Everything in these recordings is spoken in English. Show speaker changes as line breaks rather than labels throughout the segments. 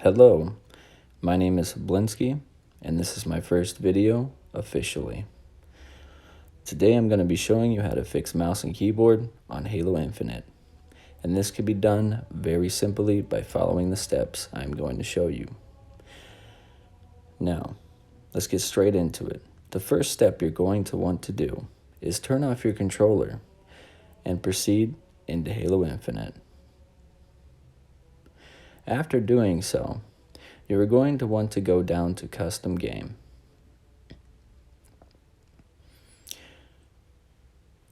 Hello, my name is Blinsky, and this is my first video officially. Today I'm going to be showing you how to fix mouse and keyboard on Halo Infinite, and this can be done very simply by following the steps I'm going to show you. Now, let's get straight into it. The first step you're going to want to do is turn off your controller and proceed into Halo Infinite. After doing so, you're going to want to go down to Custom Game.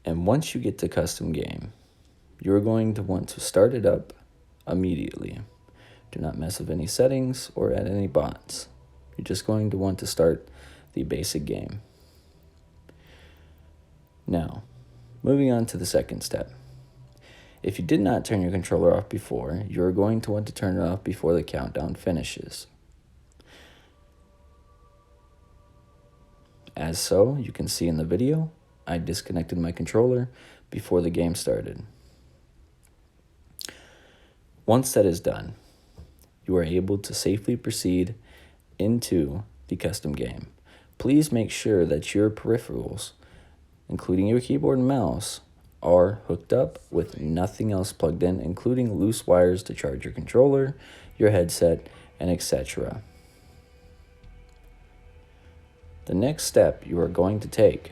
And once you get to Custom Game, you're going to want to start it up immediately. Do not mess with any settings or add any bots. You're just going to want to start the basic game. Now, moving on to the second step. If you did not turn your controller off before, you're going to want to turn it off before the countdown finishes. As so, you can see in the video, I disconnected my controller before the game started. Once that is done, you are able to safely proceed into the custom game. Please make sure that your peripherals, including your keyboard and mouse, are hooked up with nothing else plugged in, including loose wires to charge your controller, your headset, and etc. The next step you are going to take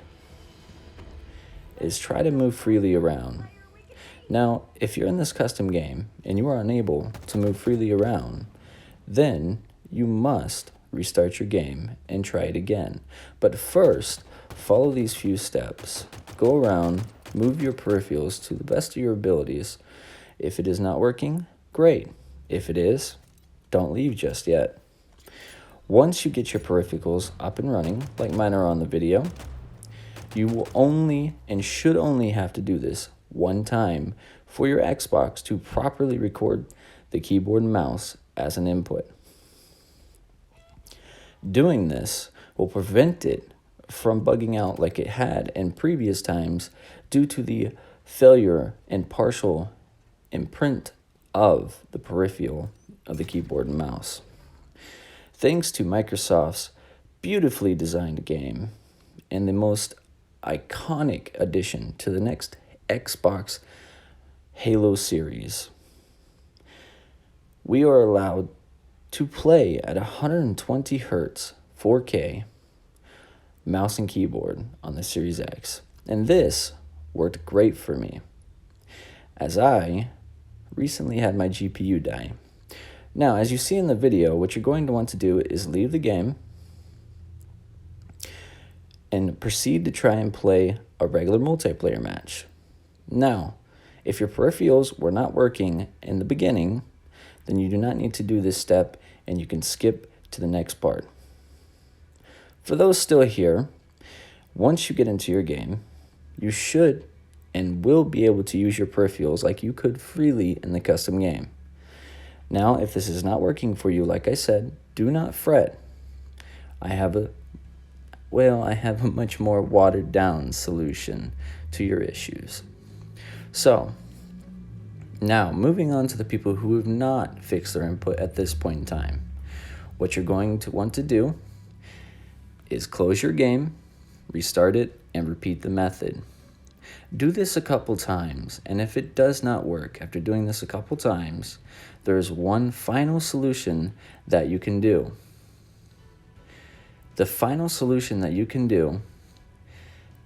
is try to move freely around. Now, if you're in this custom game and you are unable to move freely around, then you must restart your game and try it again. But first, follow these few steps. Go around, move your peripherals to the best of your abilities. If it is not working, great. If it is, don't leave just yet. Once you get your peripherals up and running, like mine are on the video, you will only and should only have to do this one time for your Xbox to properly record the keyboard and mouse as an input. Doing this will prevent it from bugging out like it had in previous times due to the failure and partial imprint of the peripheral of the keyboard and mouse. Thanks to Microsoft's beautifully designed game and the most iconic addition to the next Xbox Halo series, we are allowed to play at 120 Hz 4K mouse and keyboard on the Series X. And this worked great for me, as I recently had my GPU die. Now, as you see in the video, what you're going to want to do is leave the game and proceed to try and play a regular multiplayer match. Now, if your peripherals were not working in the beginning, then you do not need to do this step and you can skip to the next part. For those still here, once you get into your game, you should and will be able to use your peripherals like you could freely in the custom game. Now, if this is not working for you, like I said, do not fret. I have a much more watered down solution to your issues. So, now moving on to the people who have not fixed their input at this point in time. What you're going to want to do is close your game, restart it, and repeat the method. Do this a couple times, and if it does not work after doing this a couple times, there's one final solution that you can do. The final solution that you can do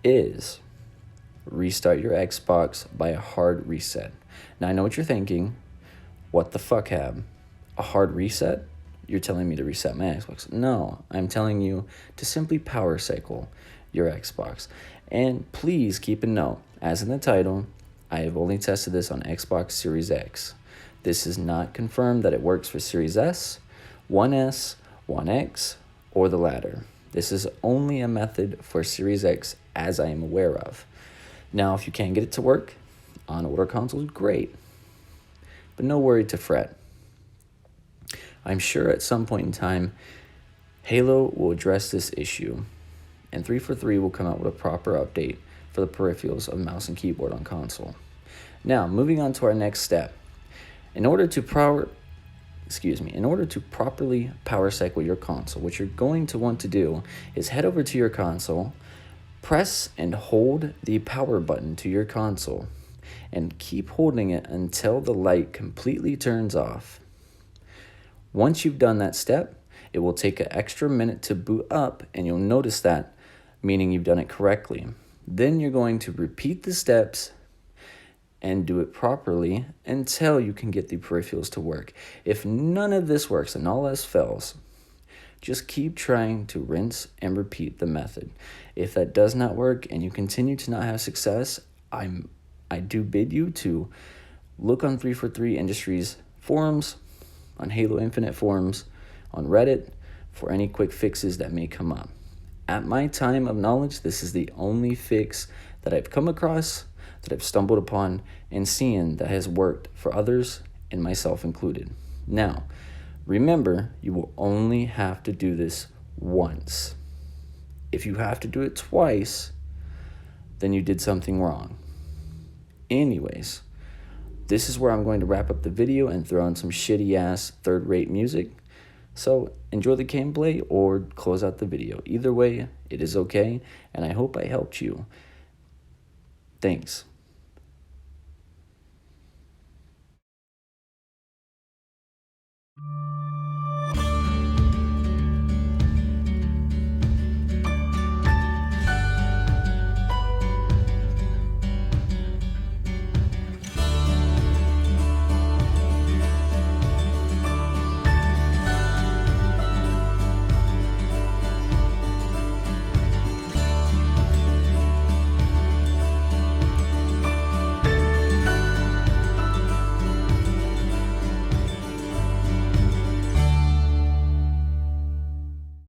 is restart your Xbox by a hard reset. Now, I know what you're thinking. What the fuck, Hab? A hard reset? You're telling me to reset my Xbox. No, I'm telling you to simply power cycle your Xbox. And please keep a note, as in the title, I have only tested this on Xbox Series X. This is not confirmed that it works for Series S, One S, One X, or the latter. This is only a method for Series X as I am aware of. Now, if you can get it to work on older consoles, great. But no worry to fret. I'm sure at some point in time, Halo will address this issue, and 343 will come out with a proper update for the peripherals of mouse and keyboard on console. Now, moving on to our next step. In order to in order to properly power cycle your console, what you're going to want to do is head over to your console, press and hold the power button to your console, and keep holding it until the light completely turns off. Once you've done that step, it will take an extra minute to boot up, and you'll notice that, meaning you've done it correctly. Then you're going to repeat the steps and do it properly until you can get the peripherals to work. If none of this works and all else fails, just keep trying to rinse and repeat the method. If that does not work and you continue to not have success, I do bid you to look on 343 Industries forums, on Halo Infinite forums, on Reddit, for any quick fixes that may come up. At my time of knowledge, this is the only fix that I've come across, that I've stumbled upon, and seen that has worked for others, and myself included. Now, remember, you will only have to do this once. If you have to do it twice, then you did something wrong. Anyways, this is where I'm going to wrap up the video and throw in some shitty ass third-rate music. So enjoy the gameplay or close out the video. Either way, it is okay, and I hope I helped you. Thanks.